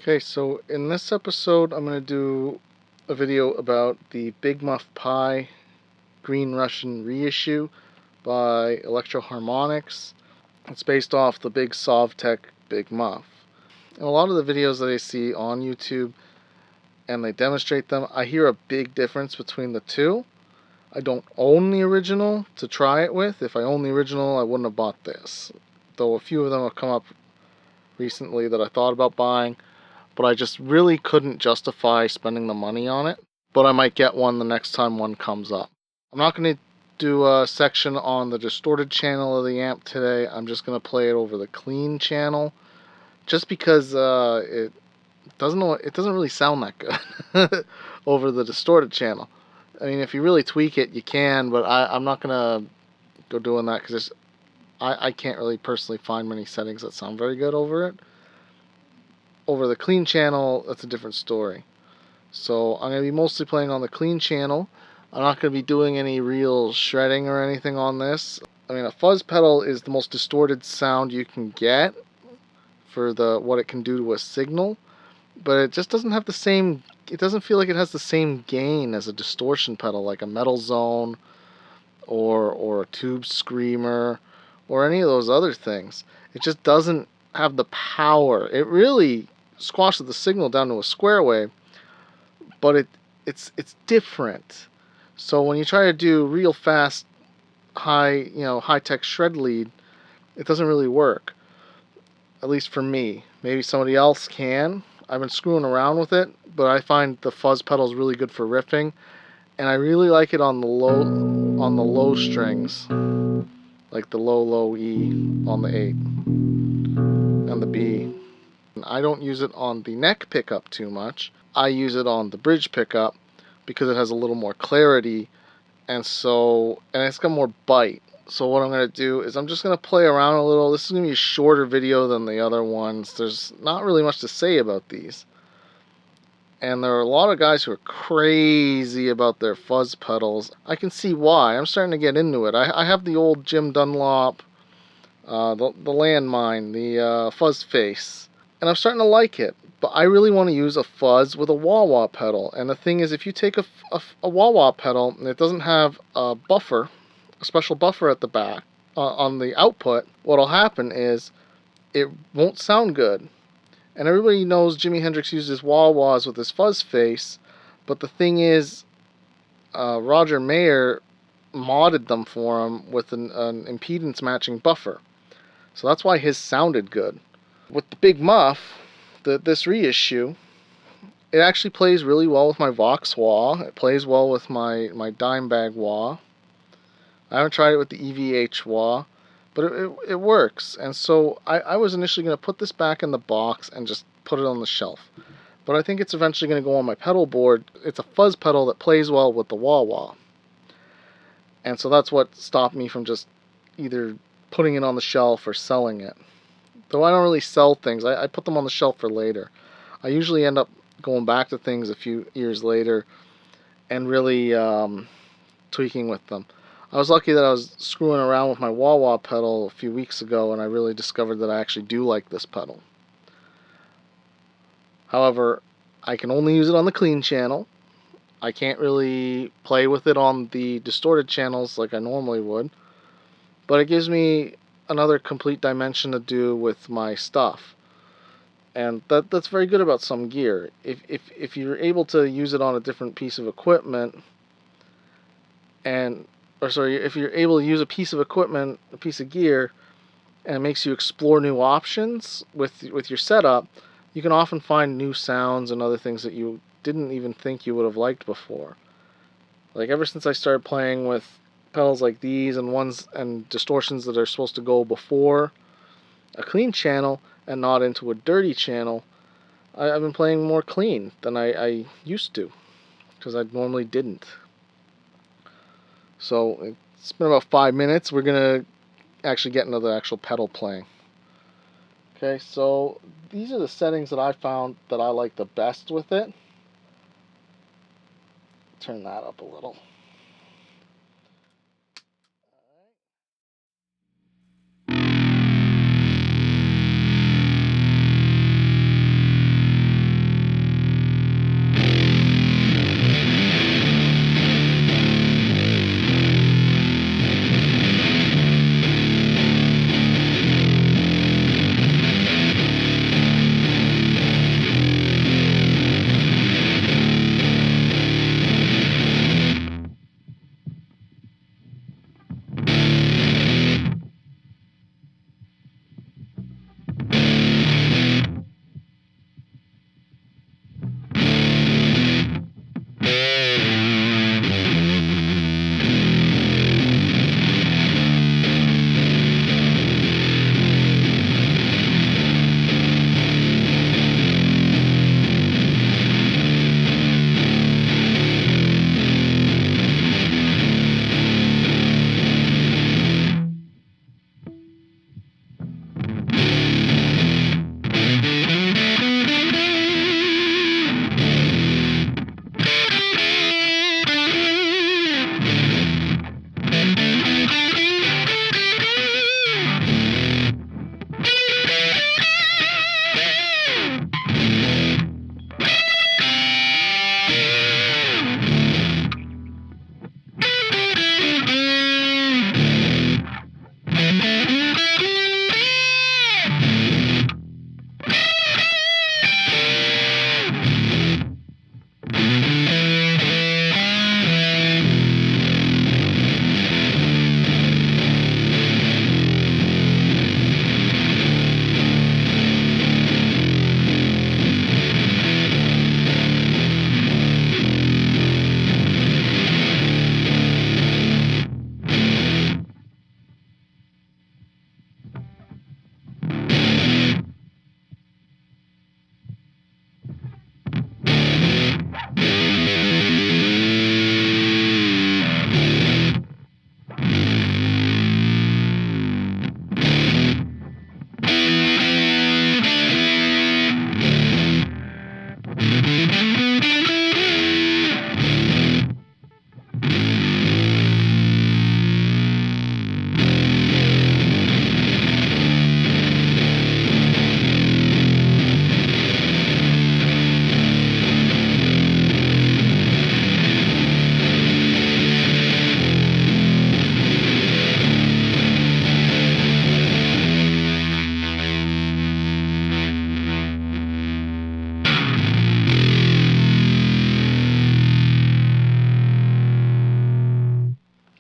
Okay, so in this episode, I'm going to do a video about the Big Muff Pi Green Russian reissue by Electro Harmonix. It's based off the big Sovtek Big Muff. And a lot of the videos that I see on YouTube and they demonstrate them, I hear a big difference between the two. I don't own the original to try it with. If I owned the original, I wouldn't have bought this. Though a few of them have come up recently that I thought about buying, but I just really couldn't justify spending the money on it. But I might get one the next time one comes up. I'm not going to do a section on the distorted channel of the amp today. I'm just going to play it over the clean channel, just because it doesn't really sound that good over the distorted channel. I mean, if you really tweak it, you can, but I'm not going to go doing that because I can't really personally find many settings that sound very good over it. Over the clean channel, that's a different story. So I'm going to be mostly playing on the clean channel. I'm not going to be doing any real shredding or anything on this. I mean, a fuzz pedal is the most distorted sound you can get for what it can do to a signal, but it just doesn't have the same, it doesn't feel like it has the same gain as a distortion pedal, like a metal zone or a tube screamer or any of those other things. It just doesn't have the power. It really squashes the signal down to a square wave, but it's different. So when you try to do real fast, high-tech shred lead, it doesn't really work. At least for me. Maybe somebody else can. I've been screwing around with it, but I find the fuzz pedal is really good for riffing, and I really like it on the low strings, like the low E on the 8 and the B. I don't use it on the neck pickup too much. I use it on the bridge pickup because it has a little more clarity, and it's got more bite. So what I'm going to do is I'm just going to play around a little. This is going to be a shorter video than the other ones. There's not really much to say about these. And there are a lot of guys who are crazy about their fuzz pedals. I can see why. I'm starting to get into it. I have the old Jim Dunlop, the landmine, the fuzz face, and I'm starting to like it. But I really want to use a fuzz with a wah-wah pedal. And the thing is, if you take a wah-wah pedal and it doesn't have a buffer, a special buffer at the back, on the output, what'll happen is it won't sound good. And everybody knows Jimi Hendrix used his wah-wahs with his fuzz face, but the thing is, Roger Mayer modded them for him with an impedance matching buffer. So that's why his sounded good. With the Big Muff, this reissue, it actually plays really well with my Vox wah. It plays well with my Dimebag wah. I haven't tried it with the EVH wah, but it works. And so I was initially going to put this back in the box and just put it on the shelf. But I think it's eventually going to go on my pedal board. It's a fuzz pedal that plays well with the wah-wah. And so that's what stopped me from just either putting it on the shelf or selling it. Though I don't really sell things. I put them on the shelf for later. I usually end up going back to things a few years later and really tweaking with them. I was lucky that I was screwing around with my wah-wah pedal a few weeks ago, and I really discovered that I actually do like this pedal. However, I can only use it on the clean channel. I can't really play with it on the distorted channels like I normally would, but it gives me another complete dimension to do with my stuff. And that's very good about some gear. If you're able to use it on a different piece of equipment, if you're able to use a piece of equipment, a piece of gear, and it makes you explore new options with your setup, you can often find new sounds and other things that you didn't even think you would have liked before. Like ever since I started playing with pedals like these and distortions that are supposed to go before a clean channel and not into a dirty channel, I've been playing more clean than I used to, because I normally didn't. So it's been about 5 minutes. We're going to actually get into the actual pedal playing. Okay, so these are the settings that I found that I like the best with it. Turn that up a little.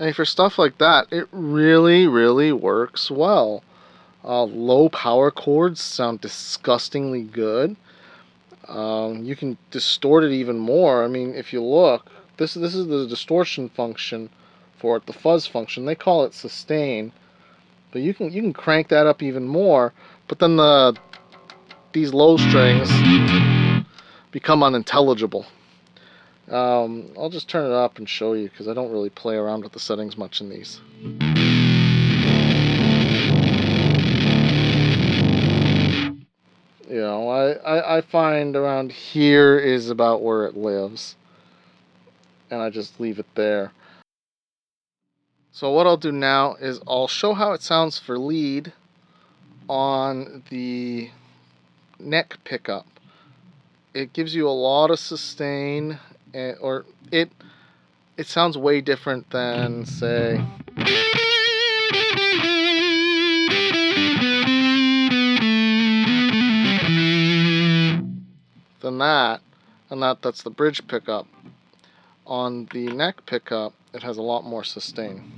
And for stuff like that, it really, really works well. Low power chords sound disgustingly good. You can distort it even more. I mean, if you look, this is the distortion function for it, the fuzz function. They call it sustain, but you can crank that up even more. But then these low strings become unintelligible. I'll just turn it up and show you because I don't really play around with the settings much in these. You know, I find around here is about where it lives, and I just leave it there. So what I'll do now is I'll show how it sounds for lead on the neck pickup. It gives you a lot of sustain, or it sounds way different than, say, than that, and that's the bridge pickup. On the neck pickup, it has a lot more sustain.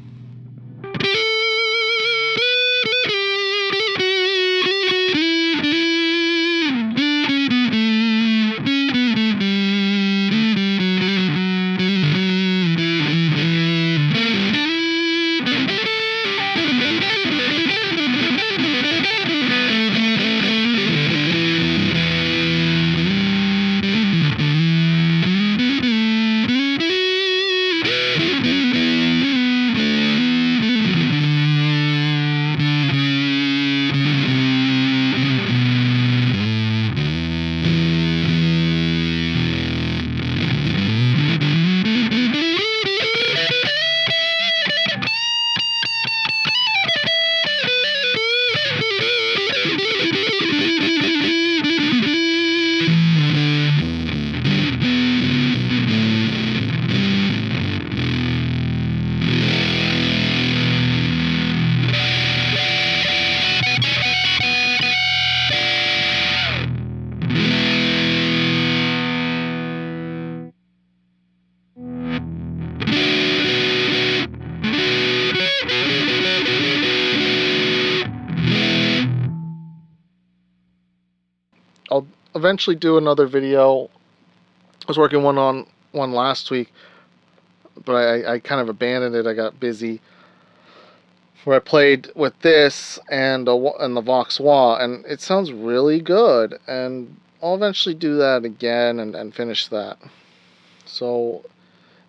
I'll eventually do another video. I was working on one last week, but I kind of abandoned it. I got busy. Where I played with this and the Vox Wah, and it sounds really good. And I'll eventually do that again and finish that. So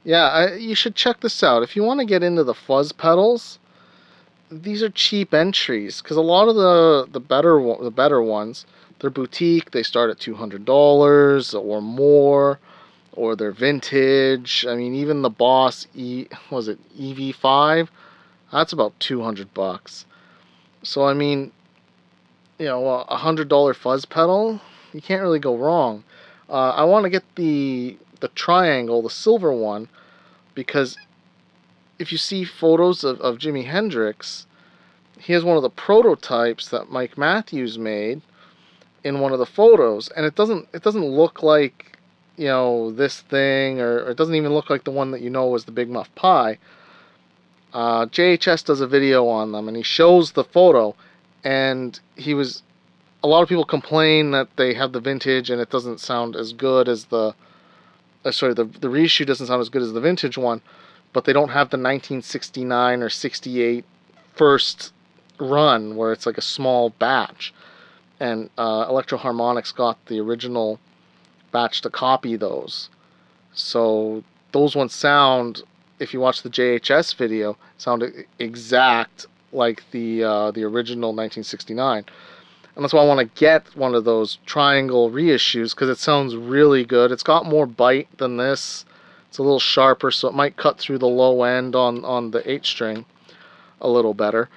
yeah, you should check this out if you want to get into the fuzz pedals. These are cheap entries because a lot of the better ones, they're boutique. They start at $200 or more, or they're vintage. I mean, even the Boss EV5, that's about $200. So I mean, you know, a $100 fuzz pedal, you can't really go wrong. I want to get the triangle, the silver one, because if you see photos of Jimi Hendrix, he has one of the prototypes that Mike Matthews made in one of the photos, and it doesn't look like, you know, this thing, or it doesn't even look like the one that you know was the Big Muff Pi. JHS does a video on them, and he shows the photo, and a lot of people complain that they have the vintage and it doesn't sound as good as the Reissue doesn't sound as good as the vintage one, but they don't have the 1969 or 68 first run where it's like a small batch. And Electro Harmonix got the original batch to copy those. So those ones sound, if you watch the JHS video, sound exact like the original 1969. And that's why I want to get one of those triangle reissues, because it sounds really good. It's got more bite than this. It's a little sharper, so it might cut through the low end on the 8 string a little better.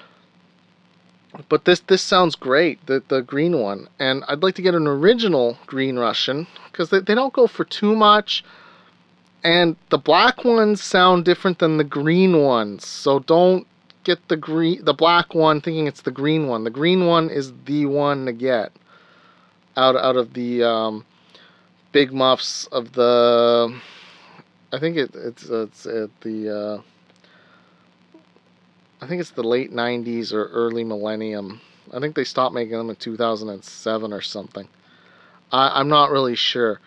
But this sounds great, the green one. And I'd like to get an original green Russian, because they don't go for too much. And the black ones sound different than the green ones. So don't get the black one thinking it's the green one. The green one is the one to get out of the big muffs of the. I think it's the I think it's the late 90s or early millennium. I think they stopped making them in 2007 or something. I'm not really sure.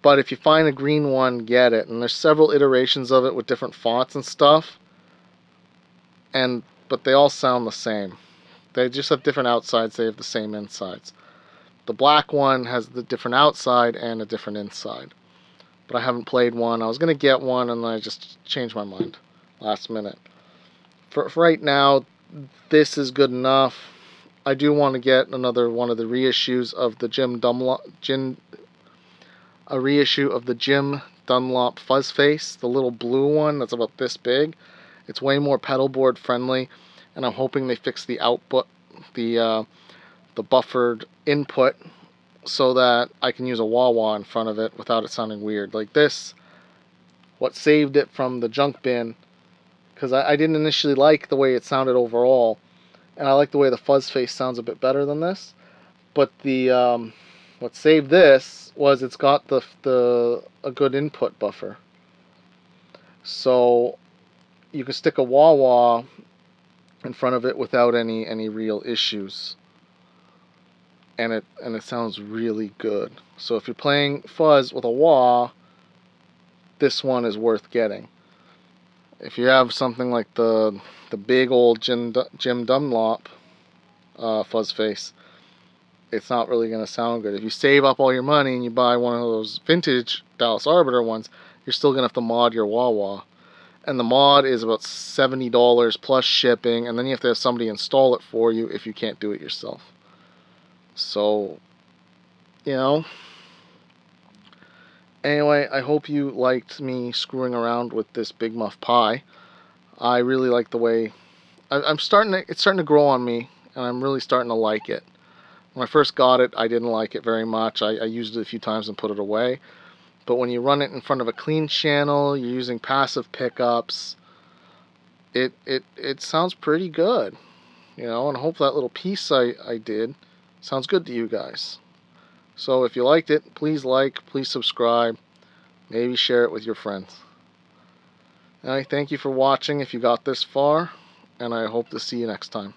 But if you find a green one, get it. And there's several iterations of it with different fonts and stuff. But they all sound the same. They just have different outsides. They have the same insides. The black one has the different outside and a different inside. But I haven't played one. I was going to get one, and then I just changed my mind last minute. For right now, this is good enough. I do want to get another one of the reissues of the Jim Dunlop Fuzz Face, the little blue one that's about this big. It's way more pedal board friendly, and I'm hoping they fix the output, the buffered input, so that I can use a wah-wah in front of it without it sounding weird. Like this, what saved it from the junk bin, because I didn't initially like the way it sounded overall, and I like the way the Fuzz Face sounds a bit better than this. But what saved this was it's got a good input buffer, so you can stick a wah-wah in front of it without any real issues, and it sounds really good. So if you're playing fuzz with a wah, this one is worth getting. If you have something like the big old Jim Dunlop Fuzz Face, it's not really going to sound good. If you save up all your money and you buy one of those vintage Dallas Arbiter ones, you're still going to have to mod your wah-wah. And the mod is about $70 plus shipping, and then you have to have somebody install it for you if you can't do it yourself. So, anyway, I hope you liked me screwing around with this Big Muff Pi. I really like the way it's starting to grow on me, and I'm really starting to like it. When I first got it, I didn't like it very much. I used it a few times and put it away. But when you run it in front of a clean channel, you're using passive pickups, it sounds pretty good. And I hope that little piece I did sounds good to you guys. So if you liked it, please like, please subscribe, maybe share it with your friends. And I thank you for watching if you got this far, and I hope to see you next time.